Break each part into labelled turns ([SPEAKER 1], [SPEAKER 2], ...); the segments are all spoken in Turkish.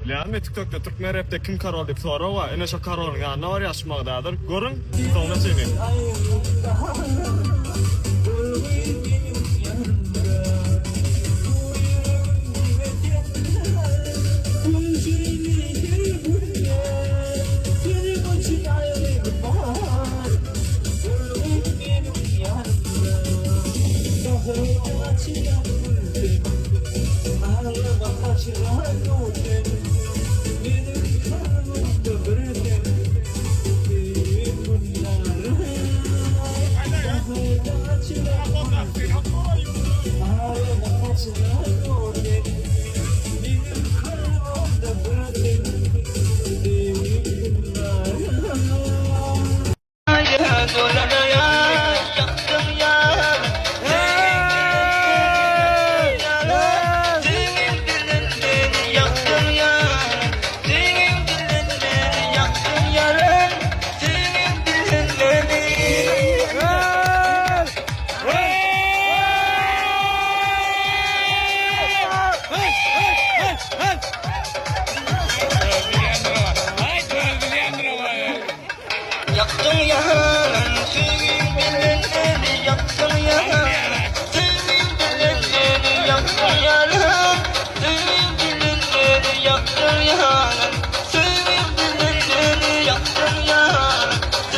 [SPEAKER 1] Bilamanmi TikTokda Turkmen rapda kim qaror deb so'rab va ana shu qarorga nor yashmoqdadir. Ko'ring, to'g'ri seni.
[SPEAKER 2] Yaktın yanan suyun bilenleri yaktın yanan suyun bilenleri yaktın yanan suyun bilenleri yaktın yanan suyun bilenleri yaktın yanan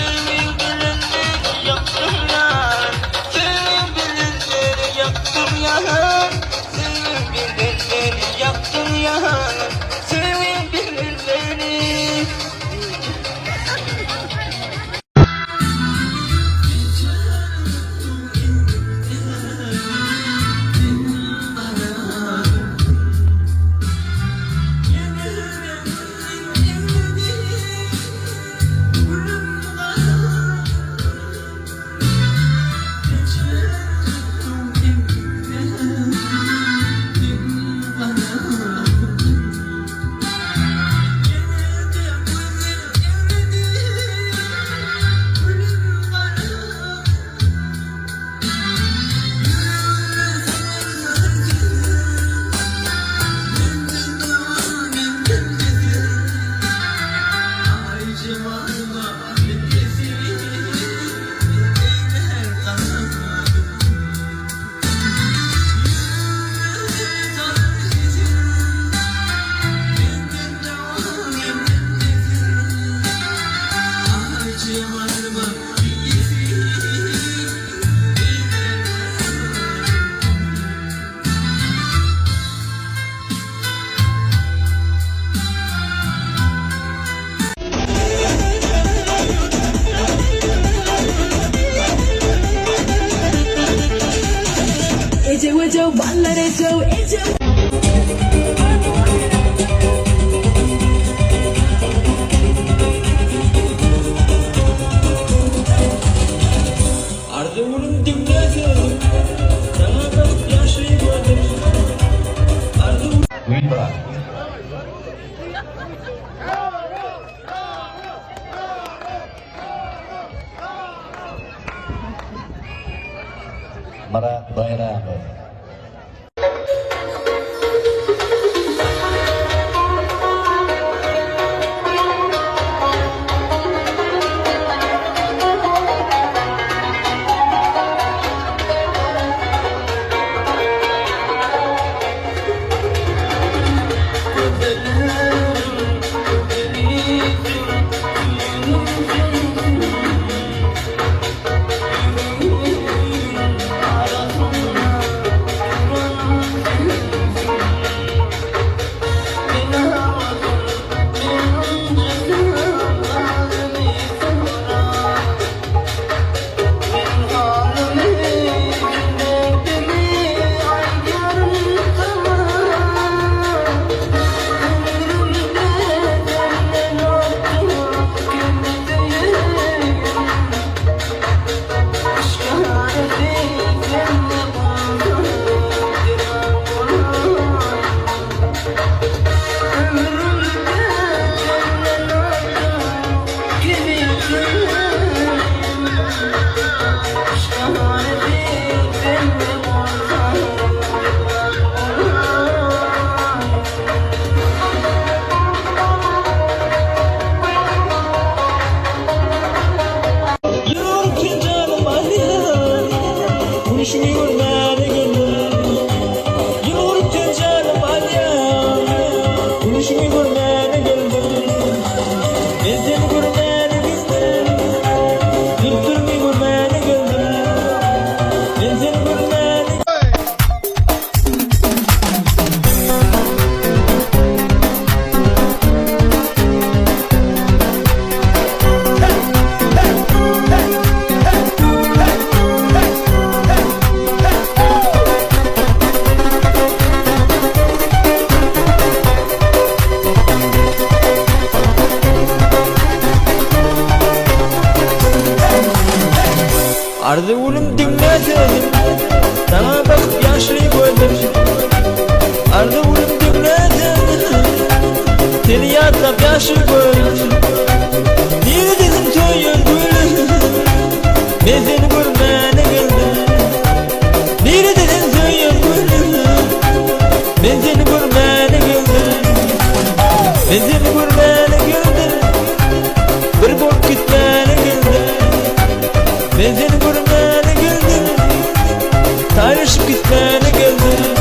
[SPEAKER 2] suyun bilenleri yaktın yanan suyun bilenleri yaktın yanan suyun bilenleri yaktın yanan suyun bilenleri.
[SPEAKER 3] Merak bayramı.
[SPEAKER 2] Arzu'nun dinledim, sana bakıp yaşlı gördüm. Arzu'nun dinledim, seni yatıp yaşlı gördüm. Bir dedim toyun gülüm, ben seni görmene geldim. Bir dedim toyun gülüm, ben seni görmene geldim. Ben seni görmene geldim, bir bok gitmene geldim. Ben seni görmene geldim, tarışıp gitmene geldim.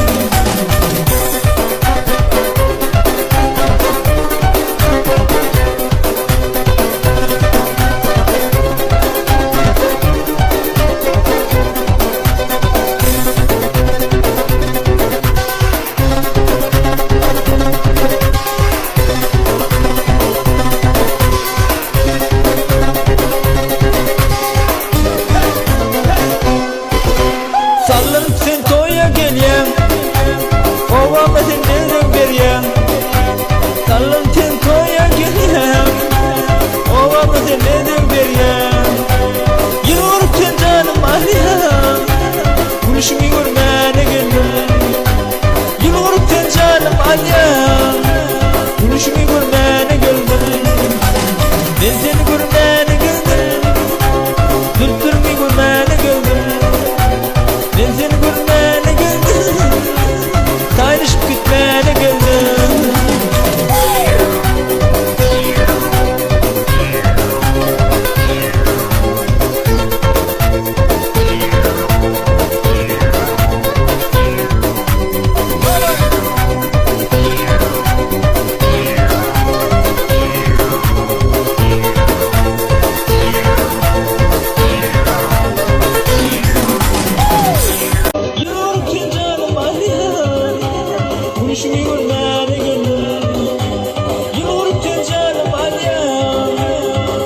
[SPEAKER 2] Sallanıp sen toya gelyen, ovama sen nereden beryen. Sallanıp sen toya gelyen, ovama sen nereden beryen. Yılvarıp sen canım ağlayan, gülüşünü görmene geldim. Yılvarıp sen canım ağlayan, gülüşünü görmene geldim. Ben seni görmene geldim, dürttürümü görmene geldim. Ben seni görmene geldim, tartışıp gitmene geldim. Yılvarıp canım ağlayan, gülüşünü görmene geldim. Yılvarıp canım ağlayan,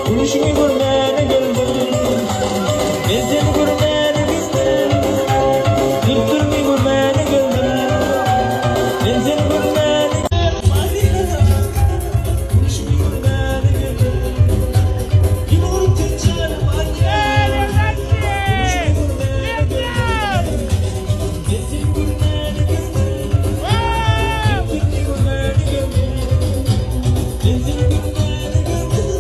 [SPEAKER 2] gülüşünü görmene geldim. Ben seni görmene geldim, dürttürümü görmene geldim. Ben seni görmene geldim ağlayan, gülüşünü görmene geldim. Yılvarıp canım ağlayan, gülüşünü görmene geldim. Ben seni görmene geldim, dürttürümü görmene geldim. Ben seni görmene geldim,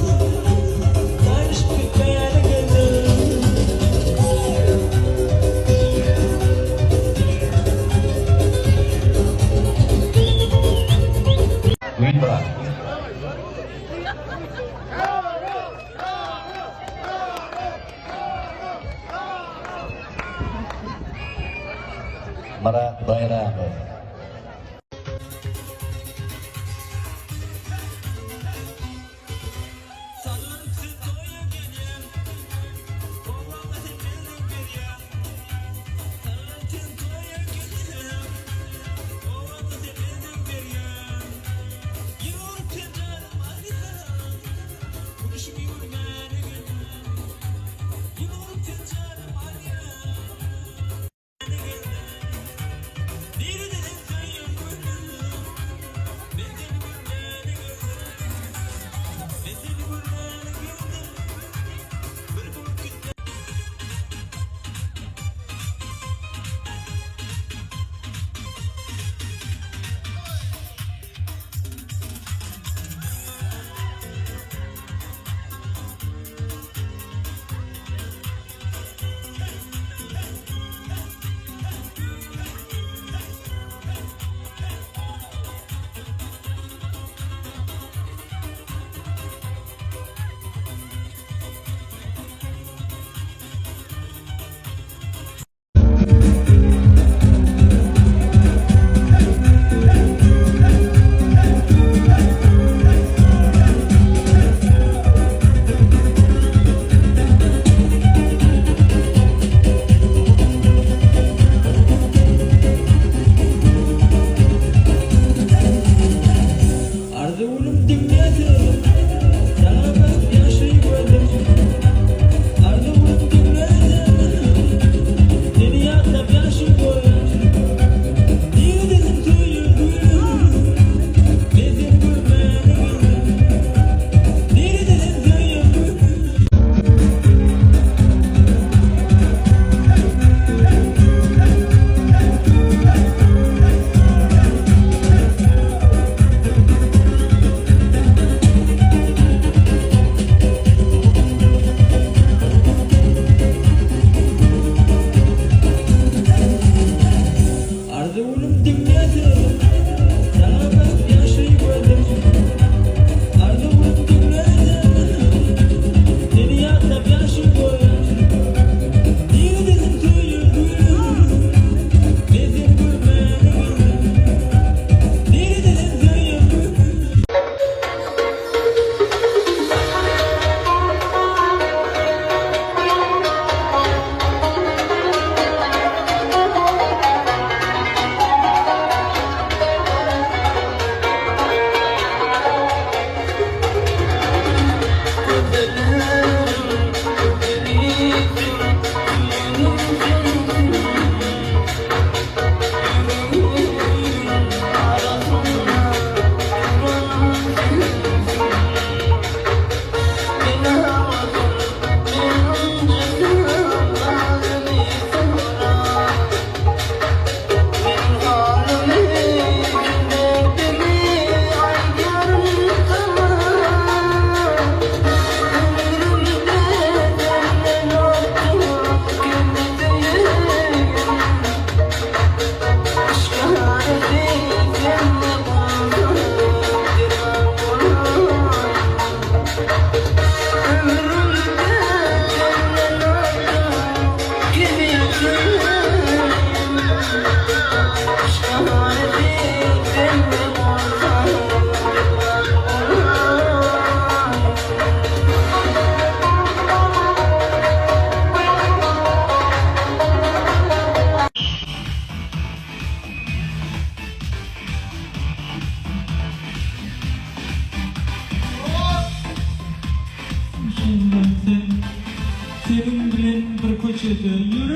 [SPEAKER 2] tartışıp gitmene geldim.
[SPEAKER 3] Lütfen. Murat Bayramov.
[SPEAKER 2] Sallanıp sen toya gelyen, ovama sen nereden beryen. Sallanıp sen toya gelyen, ovama sen nereden beryen. Yılvarıp sen canım ağlayan, gülüşünü görmene geldim. Yılvarıp sen canım ağlayan, bir dedim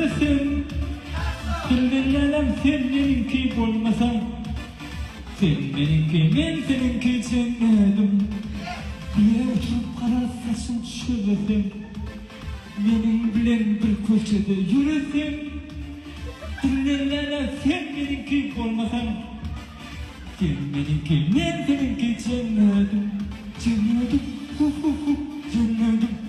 [SPEAKER 4] yürüsün. Dinleyelim sen benimki olmasan. Sen benimki, men seninki cennetim. Bir yere oturup kararsaşın şöylesem. Benim bilen bir köşede yürüsem. Dinleyelim sen benimki olmasan. Sen benimki, men seninki cennetim. Cennetim, cennetim.